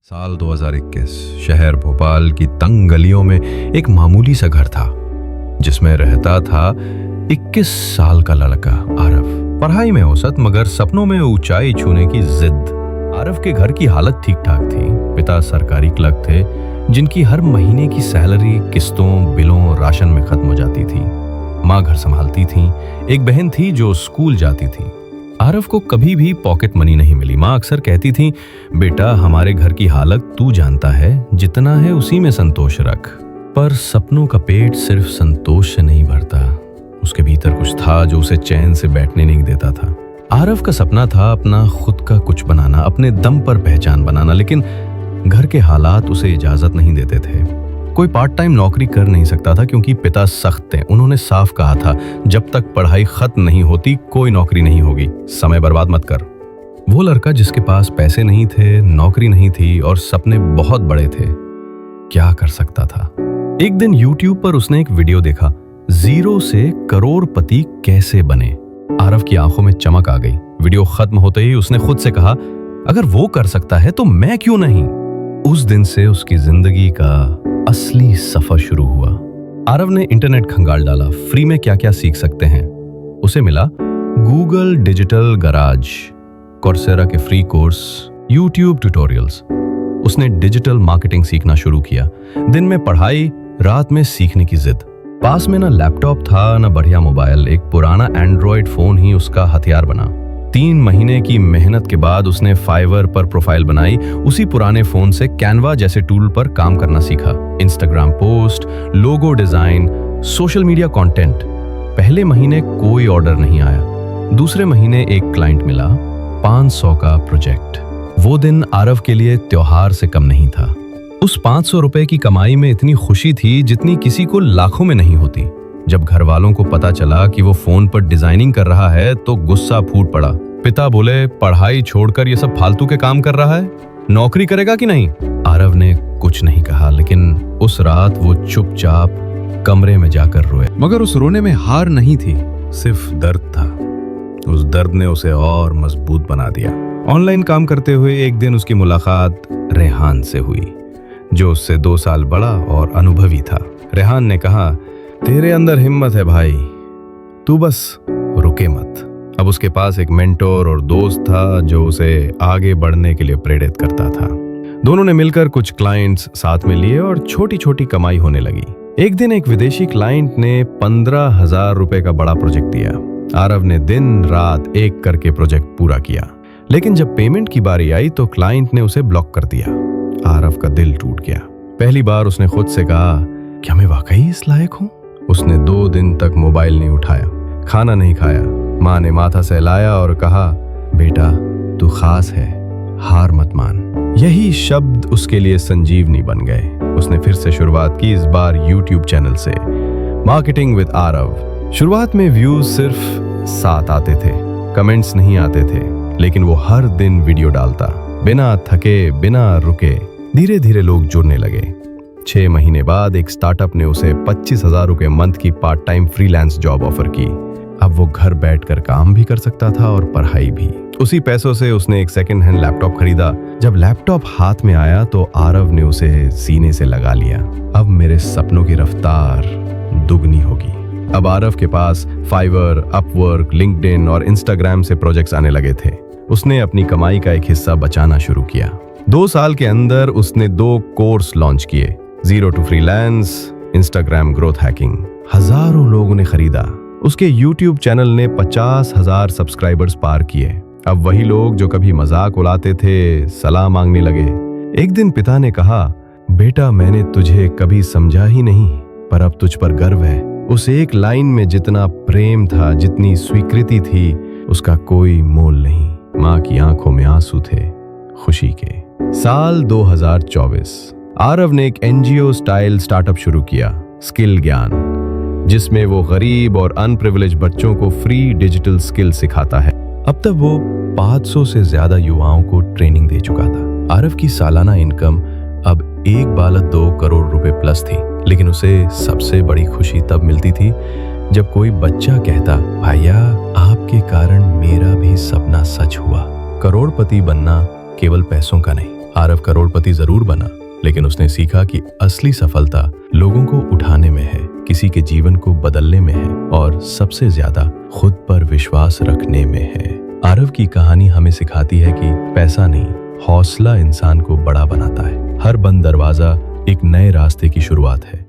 साल 2021 शहर भोपाल की तंग गलियों में एक मामूली सा घर था जिसमें रहता था 21 साल का लड़का आरव। पढ़ाई में औसत मगर सपनों में ऊंचाई छूने की जिद। आरव के घर की हालत ठीक ठाक थी। पिता सरकारी क्लर्क थे जिनकी हर महीने की सैलरी किस्तों, बिलों, राशन में खत्म हो जाती थी। माँ घर संभालती थी। एक बहन थी जो स्कूल जाती थी। आरव को कभी भी पॉकेट मनी नहीं मिली। माँ अक्सर कहती थी, बेटा हमारे घर की हालत तू जानता है, जितना है उसी में संतोष रख। पर सपनों का पेट सिर्फ संतोष से नहीं भरता, उसके भीतर कुछ था जो उसे चैन से बैठने नहीं देता था। आरव का सपना था अपना खुद का कुछ बनाना, अपने दम पर पहचान बनाना, लेकिन घर के हालात उसे इजाजत नहीं देते थे। कोई पार्ट टाइम नौकरी कर नहीं सकता था क्योंकि पिता सख्त थे। उन्होंने साफ कहा था, जब तक पढ़ाई खत्म नहीं होती कोई नौकरी नहीं होगी, समय बर्बाद मत कर। वो लड़का जिसके पास पैसे नहीं थे, नौकरी नहीं थी और सपने बहुत बड़े थे, क्या कर सकता था। एक दिन YouTube पर उसने एक वीडियो देखा, 0 से करोड़पति कैसे बने। आरव की आंखों में चमक आ गई। वीडियो खत्म होते ही उसने खुद से कहा, अगर वो कर सकता है तो मैं क्यों नहीं। उस दिन से उसकी जिंदगी का असली सफर शुरू हुआ। आरव ने इंटरनेट खंगाल डाला, फ्री में क्या क्या सीख सकते हैं। उसे मिला गूगल डिजिटल गराज, कोर्सेरा के फ्री कोर्स, यूट्यूब ट्यूटोरियल्स। उसने डिजिटल मार्केटिंग सीखना शुरू किया। दिन में पढ़ाई, रात में सीखने की जिद। पास में ना लैपटॉप था ना बढ़िया मोबाइल, एक पुराना एंड्रॉयड फोन ही उसका हथियार बना। 3 महीने की मेहनत के बाद उसने फाइवर पर प्रोफाइल बनाई। उसी पुराने फोन से कैनवा जैसे टूल पर काम करना सीखा। Instagram post, logo design, social media content. पहले महीने कोई ऑर्डर नहीं आया। दूसरे महीने एक क्लाइंट मिला, 500 का प्रोजेक्ट। वो दिन आरव के लिए त्योहार से कम नहीं था। उस 500 रुपए की कमाई में इतनी खुशी थी जितनी किसी को लाखों में नहीं होती। जब घर वालों को पता चला कि वो फोन पर डिजाइनिंग कर रहा है तो गुस्सा फूट पड़ा। पिता बोले, पढ़ाई छोड़कर ये सब फालतू के काम कर रहा है, नौकरी करेगा कि नहीं। आरव ने कुछ नहीं कहा, लेकिन उस रात वो चुपचाप कमरे में जाकर रोए। मगर उस रोने में हार नहीं थी, सिर्फ दर्द था। उस दर्द ने उसे और मजबूत बना दिया। ऑनलाइन काम करते हुए एक दिन उसकी मुलाकात रेहान से हुई, जो उससे 2 साल बड़ा और अनुभवी था। रेहान ने कहा, तेरे अंदर हिम्मत है भाई, तू बस रुके मत। अब उसके पास एक मेंटोर और दोस्त था जो उसे आगे बढ़ने के लिए प्रेरित करता था। दोनों ने मिलकर कुछ क्लाइंट्स साथ में लिए और छोटी छोटी कमाई होने लगी। एक दिन एक विदेशी क्लाइंट ने 15,000 रुपए का बड़ा प्रोजेक्ट दिया। आरव ने दिन रात एक करके प्रोजेक्ट पूरा किया, लेकिन जब पेमेंट की बारी आई तो क्लाइंट ने उसे ब्लॉक कर दिया। आरव का दिल टूट गया। पहली बार उसने खुद से कहा, क्या मैं वाकई इस लायक हूँ। उसने 2 दिन तक मोबाइल नहीं उठाया, खाना नहीं खाया। माँ ने माथा सहलाया और कहा, बेटा तू खास है, हार मत मान। यही शब्द उसके लिए संजीवनी बन गए। उसने फिर से शुरुआत की, इस बार YouTube चैनल से, मार्केटिंग विद आरव। शुरुआत में व्यूज सिर्फ 7 आते थे, कमेंट्स नहीं आते थे, लेकिन वो हर दिन वीडियो डालता, बिना थके, बिना रुके। धीरे धीरे लोग जुड़ने लगे। 6 महीने बाद एक स्टार्टअप ने उसे 25,000 रुपए मंथ की part time freelance job offer की। अब वो घर बैठकर काम भी कर सकता था और पढ़ाई भी। उसी पैसों से उसने एक सेकंड हैंड लैपटॉप खरीदा। जब लैपटॉप हाथ में आया तो आरव ने उसे सीने से लगा लिया। अब मेरे सपनों की रफ्तार दुगनी होगी। अब आरव के पास फाइवर, अपवर्क, लिंक्डइन और इंस्टाग्राम से प्रोजेक्ट्स आने लगे थे। उसने अपनी कमाई का एक हिस्सा बचाना शुरू किया। 2 साल के अंदर उसने 2 कोर्स लॉन्च किए, 0 to freelance, Instagram growth hacking. हजारों लोगों ने खरीदा। उसके YouTube चैनल ने 50,000 सब्सक्राइबर्स पार किए। अब वही लोग जो कभी मजाक उड़ाते थे, सलाह मांगने लगे। एक दिन पिता ने कहा, बेटा मैंने तुझे कभी समझा ही नहीं, पर अब तुझ पर गर्व है। उस एक लाइन में जितना प्रेम था, जितनी स्वीकृति थी, उसका कोई मोल नहीं। माँ की आंखों में आंसू थे, खुशी के। साल 2024, आरव ने एक NGO स्टाइल स्टार्टअप शुरू किया, स्किल ज्ञान, जिसमें वो गरीब और अनप्रिविलेज्ड बच्चों को फ्री डिजिटल स्किल सिखाता है। अब तक वो 500 से ज्यादा युवाओं को ट्रेनिंग दे चुका था। आरव की सालाना इनकम अब एक बालक 2 करोड़ रुपए प्लस थी, लेकिन उसे सबसे बड़ी खुशी तब मिलती थी जब कोई बच्चा कहता, भैया आपके कारण मेरा भी सपना सच हुआ। करोड़पति बनना केवल पैसों का नहीं, आरव करोड़पति जरूर बना, लेकिन उसने सीखा कि असली सफलता लोगों को उठाने में है, किसी के जीवन को बदलने में है और सबसे ज्यादा खुद पर विश्वास रखने में है। आरव की कहानी हमें सिखाती है कि पैसा नहीं, हौसला इंसान को बड़ा बनाता है। हर बंद दरवाजा एक नए रास्ते की शुरुआत है।